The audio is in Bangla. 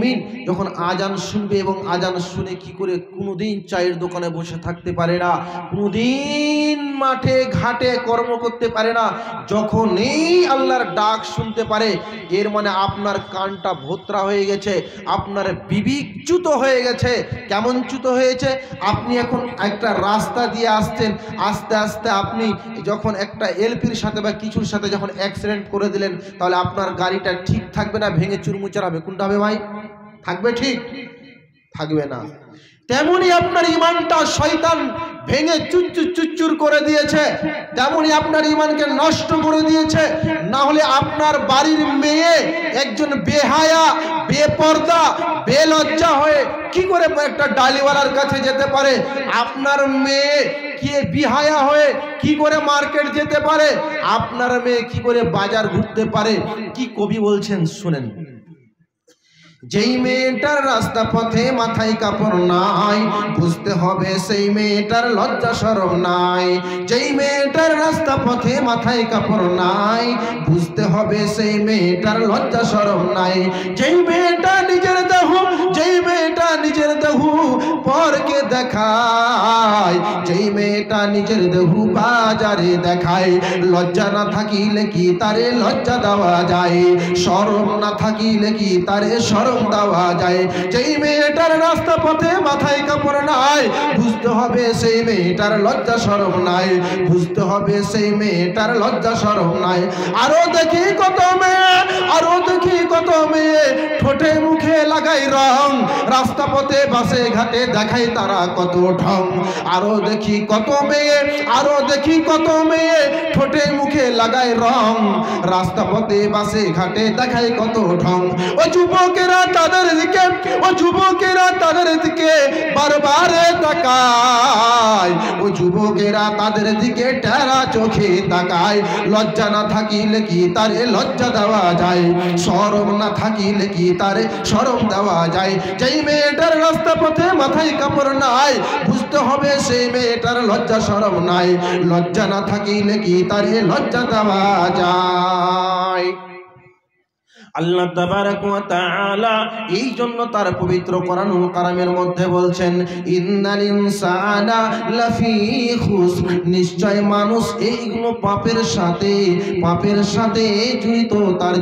মুমিন যখন আজান শুনবে এবং আজান শুনে কি করে কোনোদিন চায়ের দোকানে বসে থাকতে পারে না, কোনোদিন মাঠে ঘাটে কর্ম করতে পারে না, যখন এই আল্লাহর ডাক শুনতে পারে এর মানে আপনার কানটা ভোতরা হয়ে গেছে, আপনার বিবেক চ্যুত হয়ে গেছে। কেমন চ্যুত হয়েছে? আপনি এখন একটা রাস্তা দিয়ে আসছেন, আস্তে আস্তে আপনি যখন একটা এলপির সাথে বা কিছুর সাথে যখন অ্যাক্সিডেন্ট করে দিলেন, তাহলে আপনার গাড়িটা ঠিক থাকবে না, ভেঙে চুরমুচার হবে। কোনটা হবে ভাই? থাকবে? ঠিক থাকবে না। তেমনি আপনার ঈমানটা শয়তান ভেঙে চুরচুর করে দিয়েছে, তেমনি আপনার ঈমানকে নষ্ট করে দিয়েছে। না হলে আপনার বাড়ির মেয়ে একজন বেহায়া, বেপর্দা, বেলজ্জা হয়ে কি করে একটা ডালিওয়ালার কাছে যেতে পারে? আপনার মেয়ে কি বিহায়া হয়ে কি করে মার্কেট যেতে পারে? আপনার মেয়ে কি করে বাজার ঘুরতে পারে? কি কবি বলছেন শুনেন। যেই মেয়েটার রাস্তা পথে মাথায় কাপড় নাই, বুঝতে হবে সেই মেয়েটার লজ্জা শরম নাই। যেই মেয়েটার রাস্তা পথে মাথায় কাপড় নাই, বুঝতে হবে সেই মেয়েটার লজ্জা শরম নাই। যেই মেয়েটা নিজের দেহ, যেই মেয়েটা নিজের দেহ পরকে দেখায়, যেই মেয়েটা নিজের দেহ বাজারে দেখায়, লজ্জা না থাকিলে কি তারে লজ্জা দেওয়া যায়? শরম না থাকিলে কি তারে শরম দেওয়া যায়? যেই মেয়েটার রাস্তা পথে মাথায় কাপড় নাই, বুঝতে হবে সেই মেয়েটার লজ্জা শরম নাই, বুঝতে হবে সেই মেয়েটার লজ্জা শরম নাই। আরো দেখি কত মেয়ে, আরো দেখি কত মেয়ে ঠোঁটে মুখে লাগাই রং, রাস্তা পথে বাসে ঘাটে দেখাই তারা কত ঢং। আরো দেখি কত মেয়ে, আরো দেখি কত মেয়ে ঠোঁটে মুখে লাগাই রং, রাস্তা পথে বাসে ঘাটে দেখাই কত ঢং। ও যুবকেরা তাদের দিকে, ও যুবকেরা তাদের দিকে বারবার তাকায়, ও যুবকেরা তাদের দিকে টেরা চোখে তাকায়। লজ্জা না থাকিলে কি তারে লজ্জা দেওয়া যায়? শরম না থাকিলে কি তারে শরম দেওয়া যায়? যেই মেয়েটার রাস্তা পথে মাথায় কাপড় নাই, বুঝতে হবে সেই মেয়েটার লজ্জা শরম নাই, লজ্জা না থাকিলে কি তারে লজ্জা দেওয়া যায়? আল্লাহ তাবারাক ওয়া তাআলা এই জন্য তার পবিত্র কোরআনুল কারীমের মধ্যে বলছেন, ইন্নাল ইনসানা লাফি খুসর, নিশ্চয় মানুষ এইগুলো পাপের সাথে জড়িত, তার